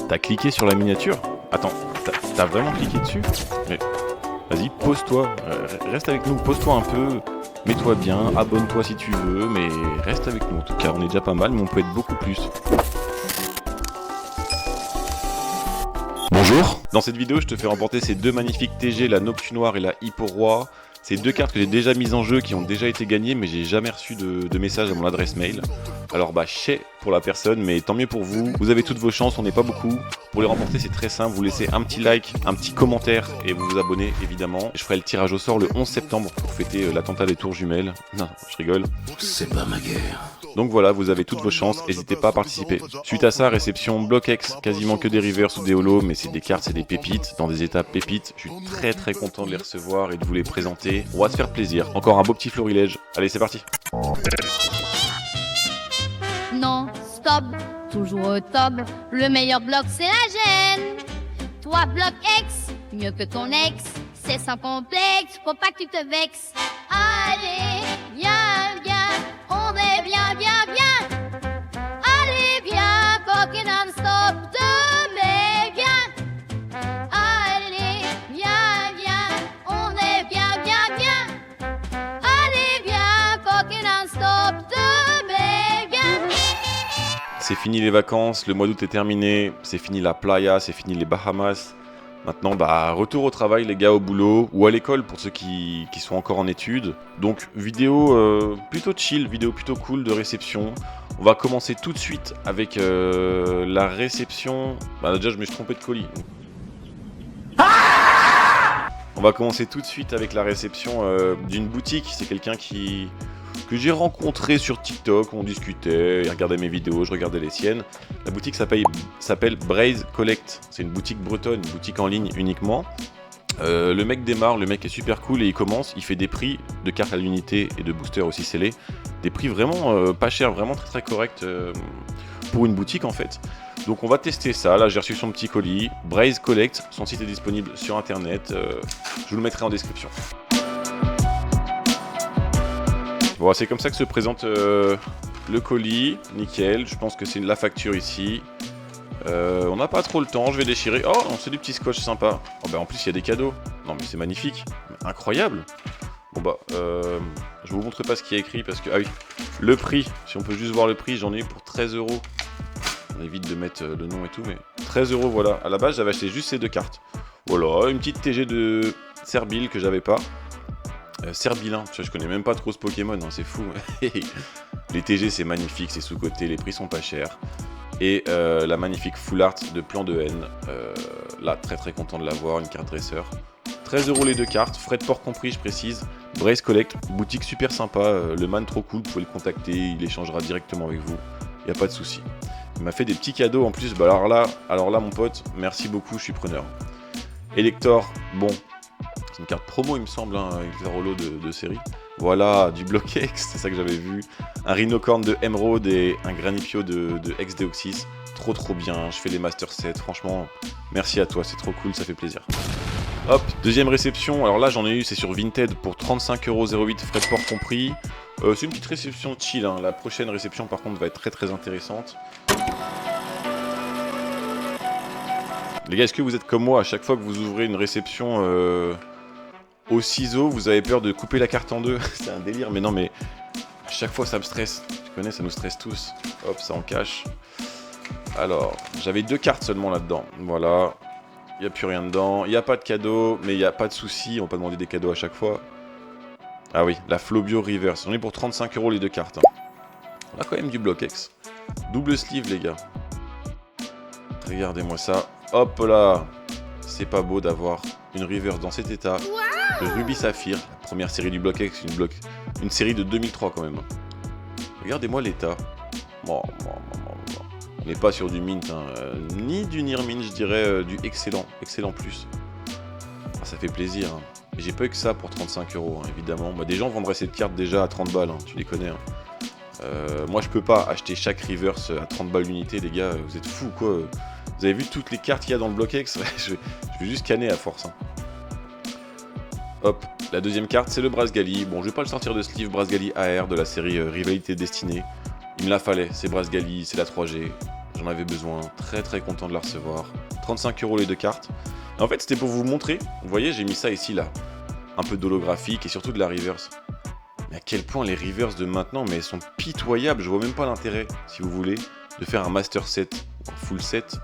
T'as cliqué sur la miniature? Attends, t'as vraiment cliqué dessus? Mais vas-y, pose-toi, reste avec nous, pose-toi un peu, mets-toi bien, abonne-toi si tu veux, mais reste avec nous en tout cas, on est déjà pas mal, mais on peut être beaucoup plus. Bonjour. Dans cette vidéo, je te fais remporter ces deux magnifiques TG, la Noctu Noire et la Hippo Roi. C'est deux cartes que j'ai déjà mises en jeu, qui ont déjà été gagnées, mais j'ai jamais reçu de message à mon adresse mail. Alors bah, chais pour la personne, mais tant mieux pour vous. Vous avez toutes vos chances, on n'est pas beaucoup. Pour les remporter, c'est très simple. Vous laissez un petit like, un petit commentaire et vous vous abonnez, évidemment. Je ferai le tirage au sort le 11 septembre pour fêter l'attentat des tours jumelles. Non, je rigole. C'est pas ma guerre. Donc voilà, vous avez toutes vos chances, n'hésitez pas à participer. Suite à ça, réception Block X, quasiment que des reverse ou des holos, mais c'est des cartes, c'est des pépites, dans des états pépites. Je suis très content de les recevoir et de vous les présenter. On va se faire plaisir. Encore un beau petit florilège. Allez, c'est parti. Non, stop, toujours au top. Le meilleur bloc, c'est la gêne. Toi, Block X, mieux que ton ex. C'est sans complexe, faut pas que tu te vexes. Allez, viens, on est bien. Allez, viens, coquin non-stop, mais viens. Allez, viens, on est bien. Allez, viens, coquin non-stop, mais viens. C'est fini les vacances, le mois d'août est terminé, c'est fini la playa, c'est fini les Bahamas. Maintenant, bah, retour au travail les gars, au boulot ou à l'école pour ceux qui sont encore en études. Donc vidéo plutôt chill, vidéo plutôt cool de réception. On va commencer tout de suite avec la réception. Bah déjà je me suis trompé de colis. On va commencer tout de suite avec la réception d'une boutique. C'est quelqu'un que j'ai rencontré sur TikTok, on discutait, il regardait mes vidéos, je regardais les siennes. La boutique s'appelle Braze Collect, c'est une boutique bretonne, une boutique en ligne uniquement. Le mec démarre, le mec est super cool et il fait des prix de cartes à l'unité et de boosters aussi scellés. Des prix vraiment pas chers, vraiment très corrects pour une boutique en fait. Donc on va tester ça, là j'ai reçu son petit colis, Braze Collect, son site est disponible sur internet, je vous le mettrai en description. Bon, c'est comme ça que se présente le colis, nickel, je pense que c'est la facture ici. On n'a pas trop le temps, je vais déchirer. Oh, c'est du petit scotch sympa. Oh, bah en plus il y a des cadeaux. Non mais c'est magnifique, incroyable. Bon bah, je vous montre pas ce qu'il y a écrit parce que, ah oui, le prix, si on peut juste voir le prix, j'en ai eu pour 13 €. On évite de mettre le nom et tout, mais 13 € voilà. À la base j'avais acheté juste ces deux cartes. Voilà, une petite TG de Serbil que j'avais pas. Serbilin, je connais même pas trop ce Pokémon, hein, c'est fou. Les TG c'est magnifique, c'est sous-coté, les prix sont pas chers. Et la magnifique full art de Plan de haine. Là, très content de l'avoir, une carte dresseur. 13 € les deux cartes, frais de port compris, je précise. Braze Collect, boutique super sympa, le man trop cool, vous pouvez le contacter, il échangera directement avec vous, y a pas de souci. Il m'a fait des petits cadeaux en plus, bah alors là mon pote, merci beaucoup, je suis preneur. Elector, bon, c'est une carte promo il me semble, hein, Elector Holo de série. Voilà, du Block X, c'est ça que j'avais vu. Un Rhinocorn de Emerald et un Granipio de Ex-Deoxys. Trop bien, je fais les Master 7, franchement, merci à toi, c'est trop cool, ça fait plaisir. Hop, deuxième réception, alors là j'en ai eu, c'est sur Vinted pour 35,08 €, frais de port compris. C'est une petite réception chill, hein. La prochaine réception par contre va être très intéressante. Les gars, est-ce que vous êtes comme moi, à chaque fois que vous ouvrez une réception au ciseau, vous avez peur de couper la carte en deux? C'est un délire, mais non, mais à chaque fois ça me stresse. Tu connais, ça nous stresse tous. Hop, ça en cache. Alors, j'avais deux cartes seulement là-dedans. Voilà. Il n'y a plus rien dedans. Il n'y a pas de cadeau, mais il n'y a pas de souci. On va pas demander des cadeaux à chaque fois. Ah oui, la Flobio Reverse. On est pour 35 € les deux cartes. Hein. On a quand même du Block X. Double sleeve, les gars. Regardez-moi ça. Hop là. C'est pas beau d'avoir une Reverse dans cet état. Le Ruby Saphir, la première série du Block X, une série de 2003 quand même. Regardez-moi l'état. On n'est pas sur du mint, hein. Ni du near mint, je dirais du excellent plus. Ah, ça fait plaisir. Hein. J'ai pas eu que ça pour 35 €, hein, évidemment. Bah, des gens vendraient cette carte déjà à 30 balles, hein, tu les connais. Hein. Moi je peux pas acheter chaque reverse à 30 balles l'unité, les gars, vous êtes fous quoi. Vous avez vu toutes les cartes qu'il y a dans le Block X? Je vais juste canner à force. Hein. Hop, la deuxième carte c'est le Brasgali. Bon, je vais pas le sortir de sleeve, Brasgali AR de la série Rivalité Destinée. Il me la fallait, c'est Brasgali, c'est la 3G. j'en avais besoin, très content de la recevoir. 35 € les 2 cartes. Et en fait, c'était pour vous montrer, vous voyez, j'ai mis ça ici, là. Un peu d'holographique et surtout de la reverse. Mais à quel point les reverse de maintenant, mais elles sont pitoyables, je vois même pas l'intérêt, si vous voulez, de faire un master set, ou un full set.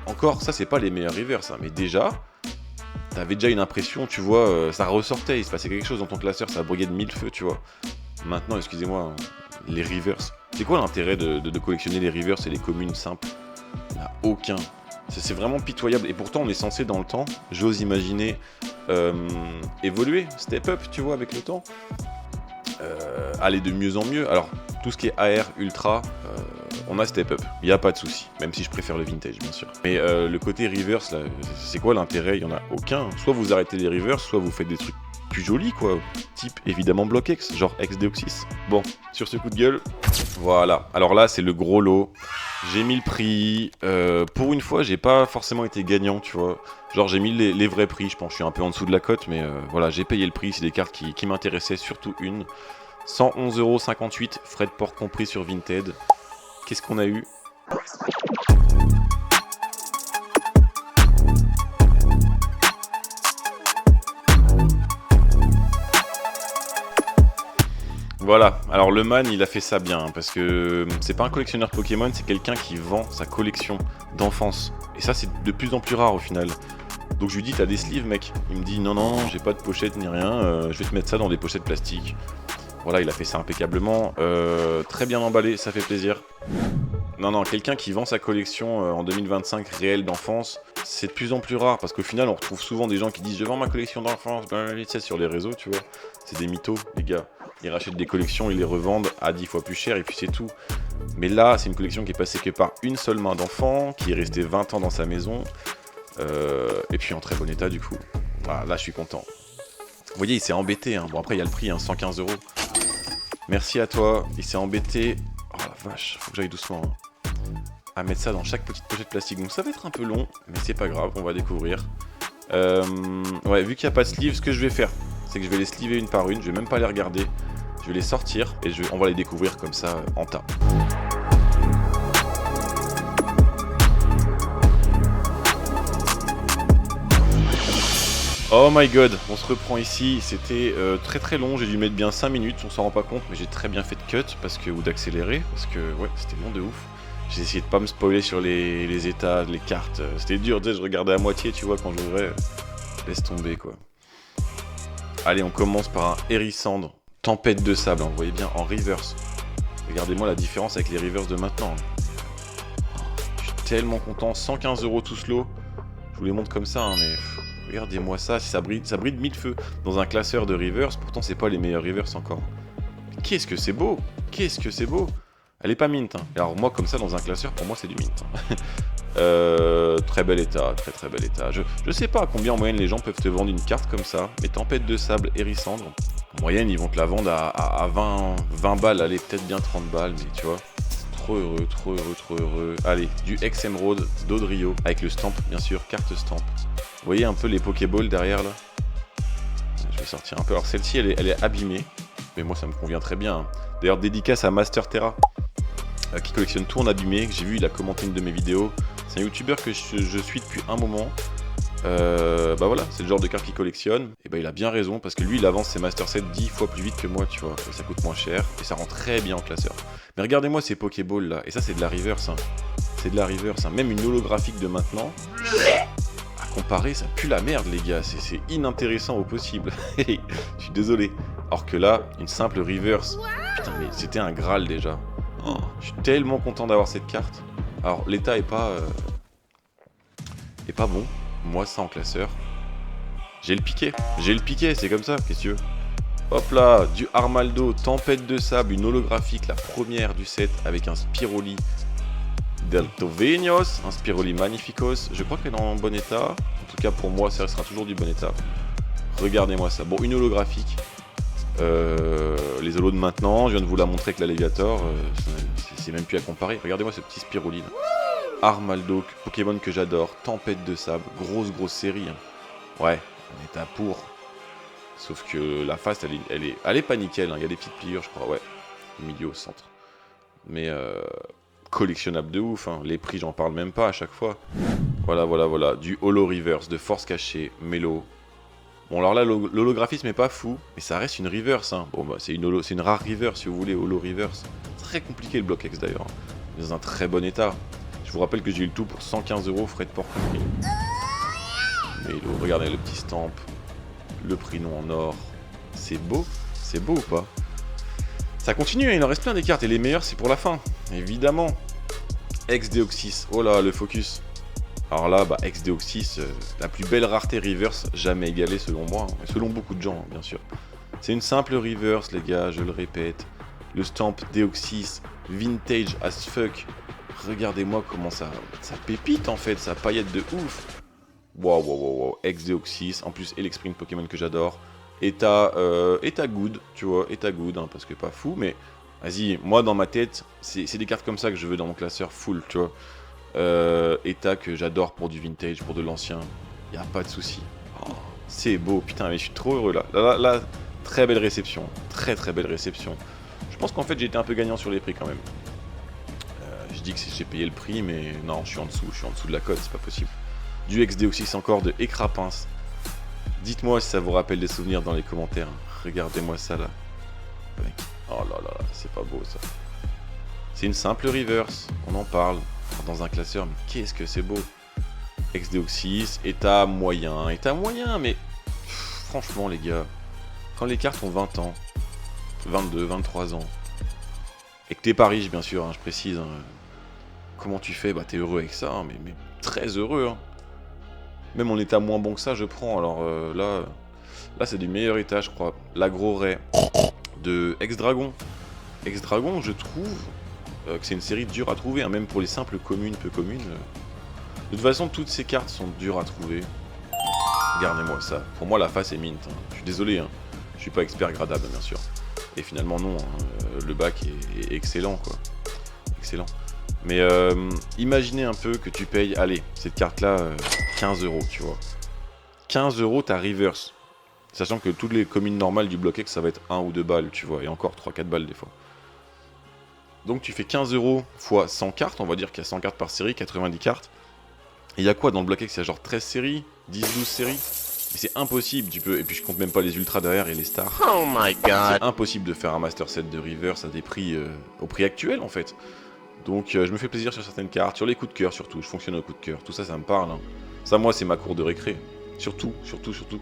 Encore, ça c'est pas les meilleurs reverse, hein, mais déjà, t'avais déjà une impression, tu vois, ça ressortait, il se passait quelque chose dans ton classeur, ça brillait de mille feux, tu vois. Maintenant, excusez-moi, les reverse. C'est quoi l'intérêt de collectionner les reverse et les communes simples? Il n'y en a aucun. C'est vraiment pitoyable. Et pourtant, on est censé, dans le temps, j'ose imaginer, évoluer, step up, tu vois, avec le temps. Aller de mieux en mieux. Alors, tout ce qui est AR, Ultra, on a step up. Il n'y a pas de souci. Même si je préfère le vintage, bien sûr. Mais le côté reverse, là, c'est quoi l'intérêt? Il n'y en a aucun. Soit vous arrêtez les reverse, soit vous faites des trucs plus jolis, quoi. Type, évidemment, Block X, genre X-Deoxys. Bon, sur ce coup de gueule, voilà. Alors là, c'est le gros lot. J'ai mis le prix. Pour une fois, j'ai pas forcément été gagnant, tu vois. Genre, j'ai mis les vrais prix. Je pense que je suis un peu en dessous de la cote, mais voilà, j'ai payé le prix. C'est des cartes qui m'intéressaient, surtout une. 111,58 €, frais de port compris sur Vinted. Qu'est-ce qu'on a eu? Voilà, alors le man il a fait ça bien, parce que c'est pas un collectionneur Pokémon, c'est quelqu'un qui vend sa collection d'enfance. Et ça c'est de plus en plus rare au final. Donc je lui dis t'as des sleeves mec? Il me dit non j'ai pas de pochette ni rien, je vais te mettre ça dans des pochettes plastiques. Voilà, il a fait ça impeccablement, très bien emballé, ça fait plaisir. Non, quelqu'un qui vend sa collection en 2025 réelle d'enfance, c'est de plus en plus rare, parce qu'au final on retrouve souvent des gens qui disent je vends ma collection d'enfance, sur les réseaux tu vois, c'est des mythos les gars. Ils rachètent des collections, ils les revendent à 10 fois plus cher et puis c'est tout. Mais là, c'est une collection qui est passée que par une seule main d'enfant, qui est restée 20 ans dans sa maison, et puis en très bon état du coup. Voilà, là je suis content. Vous voyez, il s'est embêté, hein. Bon après il y a le prix, hein, 115 €. Merci à toi, il s'est embêté. Oh la vache, faut que j'aille doucement. Hein. À mettre ça dans chaque petite pochette plastique. Donc ça va être un peu long, mais c'est pas grave, on va découvrir. Ouais, vu qu'il n'y a pas de sleeve, ce que je vais faire, c'est que je vais les sleever une par une, je vais même pas les regarder. Je vais les sortir et on va les découvrir comme ça en tas. Oh my god, on se reprend ici, c'était très long, j'ai dû mettre bien 5 minutes, on s'en rend pas compte, mais j'ai très bien fait de cut ou d'accélérer, parce que ouais, c'était long de ouf. J'ai essayé de pas me spoiler sur les états, les cartes, c'était dur, tu sais, je regardais à moitié, tu vois, quand j'ouvrais, laisse tomber quoi. Allez, on commence par un Hérissandre, tempête de sable, hein, vous voyez bien, en reverse. Regardez-moi la différence avec les reverse de maintenant. Je suis tellement content, 115 € tout slow. Je vous les montre comme ça, hein, mais regardez-moi ça, ça brille de mille feux. Dans un classeur de reverse, pourtant c'est pas les meilleurs reverse encore. Qu'est-ce que c'est beau! Qu'est-ce que c'est beau! Elle est pas mint, hein. Alors moi comme ça dans un classeur, pour moi c'est du mint. Hein. Très bel état, très bel état. Je sais pas à combien en moyenne les gens peuvent te vendre une carte comme ça, mais tempête de sable, Hérissandre. En moyenne, ils vont te la vendre à 20 balles, allez, peut-être bien 30 balles, mais tu vois. Trop heureux. Allez, du Ex-Emerald d'Odrio, avec le stamp, bien sûr, carte stamp. Vous voyez un peu les Pokéballs derrière là? Je vais sortir un peu. Alors celle-ci, elle est abîmée, mais moi ça me convient très bien. D'ailleurs, dédicace à Master Terra, qui collectionne tout en abîmé, que j'ai vu, il a commenté une de mes vidéos. C'est un youtubeur que je suis depuis un moment. Bah voilà, c'est le genre de carte qu'il collectionne. Et bah il a bien raison, parce que lui il avance ses Master Sets 10 fois plus vite que moi, tu vois. Et ça coûte moins cher, et ça rend très bien en classeur. Mais regardez-moi ces Pokéballs là, et ça c'est de la reverse, hein. C'est de la reverse, hein. Même une holographique de maintenant, à comparer, ça pue la merde les gars, c'est inintéressant au possible. Je suis désolé. Alors que là, une simple reverse, putain mais c'était un Graal déjà. Oh, je suis tellement content d'avoir cette carte. Alors l'état est pas bon. Moi ça en classeur. J'ai le piqué, c'est comme ça, qu'est-ce que tu veux. Hop là, du Armaldo, tempête de sable, une holographique, la première du set avec un Spiroli Deltovenios, un Spiroli Magnificos. Je crois qu'elle est en bon état. En tout cas pour moi, ça sera toujours du bon état. Regardez-moi ça. Bon, une holographique. Les holos de maintenant, je viens de vous la montrer avec l'Alligator, c'est même plus à comparer. Regardez-moi ce petit Spirulina. Armaldo, Pokémon que j'adore, tempête de sable, grosse série. Hein. Ouais, on est à pour. Sauf que la face, elle est pas nickel, hein. Il y a des petites pliures, je crois, ouais. Au milieu, au centre. Mais collectionnable de ouf, hein. Les prix, j'en parle même pas à chaque fois. Voilà. Du holo reverse, de force cachée, mélo. Bon, alors là, l'holographisme est pas fou, mais ça reste une reverse, hein. Bon, bah, c'est une rare reverse, si vous voulez, holo reverse. Très compliqué le bloc X d'ailleurs. Dans un très bon état. Je vous rappelle que j'ai eu le tout pour 115 €, frais de port compris. Mélo, regardez le petit stamp. Le prix non en or. C'est beau ou pas? Ça continue, il en reste plein des cartes, et les meilleures, c'est pour la fin, évidemment. Ex-Deoxys, oh là, le focus. Alors là, bah, Ex-Deoxys, la plus belle rareté reverse jamais égalée selon moi, hein, et selon beaucoup de gens, bien sûr. C'est une simple reverse, les gars, je le répète. Le stamp Deoxys, vintage as fuck. Regardez-moi comment ça pépite en fait, ça paillette de ouf. Wow. Ex-Deoxys, en plus, Elexprint Pokémon que j'adore. État good, tu vois, état good, hein, parce que pas fou, mais vas-y, moi dans ma tête, c'est des cartes comme ça que je veux dans mon classeur full, tu vois. État que j'adore pour du vintage, pour de l'ancien, y a pas de souci. Oh, c'est beau, putain, mais je suis trop heureux là. Là, très belle réception, très belle réception. Je pense qu'en fait j'ai été un peu gagnant sur les prix quand même. Je dis que j'ai payé le prix, mais non, je suis en dessous de la cote, c'est pas possible. Du Ex-Deoxys encore de Écrapince. Dites-moi si ça vous rappelle des souvenirs dans les commentaires. Regardez-moi ça là. Oh là, c'est pas beau ça. C'est une simple reverse, on en parle dans un classeur, mais qu'est-ce que c'est beau. Ex-Deoxys, état moyen, mais franchement les gars, quand les cartes ont 20 ans, 22, 23 ans, et que t'es pas riche bien sûr, hein, je précise, hein, comment tu fais? Bah t'es heureux avec ça, hein, mais très heureux, hein. Même en état moins bon que ça, je prends. Alors là c'est du meilleur état, je crois. L'Agro Ray de Ex-Dragon. Ex-Dragon, je trouve que c'est une série dure à trouver, hein, même pour les simples communes, peu communes. De toute façon, toutes ces cartes sont dures à trouver. Regardez-moi ça. Pour moi, la face est mint, hein. Je suis désolé, hein. Je suis pas expert gradable, bien sûr. Et finalement, non. Hein. Le bac est excellent, quoi. Excellent. Mais imaginez un peu que tu payes, allez, cette carte-là, 15 €, tu vois. 15 € ta reverse. Sachant que toutes les communes normales du bloc X, ça va être 1 ou 2 balles, tu vois. Et encore 3-4 balles des fois. Donc tu fais 15 € fois 100 cartes, on va dire qu'il y a 100 cartes par série, 90 cartes. Et il y a quoi dans le bloc X? Il y a genre 13 séries, 10-12 séries. Mais c'est impossible, tu peux... Et puis je compte même pas les ultras derrière et les stars. Oh my god! C'est impossible de faire un master set de reverse à des prix... au prix actuel, en fait. Donc je me fais plaisir sur certaines cartes, sur les coups de cœur surtout, je fonctionne au coup de cœur, tout ça, ça me parle. Hein. Ça, moi, c'est ma cour de récré. Surtout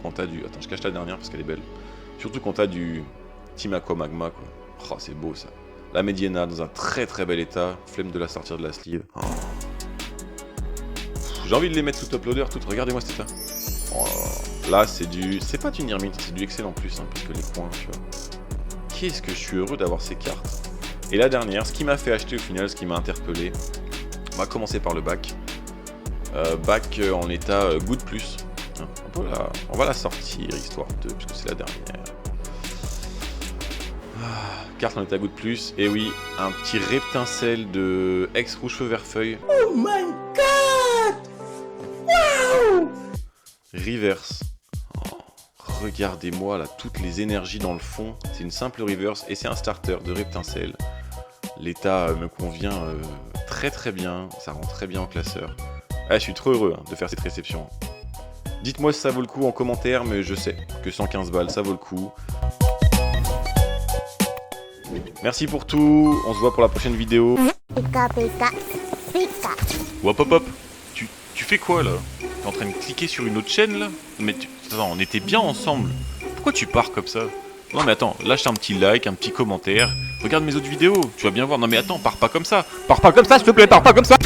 quand t'as du... Attends, je cache la dernière parce qu'elle est belle. Surtout quand t'as du Team Aqua Magma, quoi. Oh, c'est beau, ça. La Mediana, dans un très bel état. Flemme de la sortir de la sleeve. Oh. J'ai envie de les mettre sous top loader, toutes. Regardez-moi cet état. Oh, là, c'est du... C'est pas du Nirmint, c'est du excellent plus, hein, parce que les coins, tu vois. Qu'est-ce que je suis heureux d'avoir ces cartes. Et la dernière, ce qui m'a fait acheter au final, ce qui m'a interpellé, on va commencer par le bac. Bac en état good plus. Hein, on va la sortir, histoire de, puisque c'est la dernière. Carte en état good plus, et oui, un petit reptincelle de ex-rouge feu vert feuille. Oh my god! Wow! Reverse. Oh, regardez-moi là, toutes les énergies dans le fond. C'est une simple reverse, et c'est un starter de reptincelle. L'état me convient très bien, ça rend très bien en classeur. Ah, je suis trop heureux hein, de faire cette réception. Dites-moi si ça vaut le coup en commentaire, mais je sais que 115 balles, ça vaut le coup. Merci pour tout, on se voit pour la prochaine vidéo. Hop, tu fais quoi là? T'es en train de cliquer sur une autre chaîne là? Mais attends, on était bien ensemble. Pourquoi tu pars comme ça? Non mais attends, lâche un petit like, un petit commentaire. Regarde mes autres vidéos, tu vas bien voir. Non mais attends, pars pas comme ça. Pars pas comme ça, s'il te plaît, pars pas comme ça.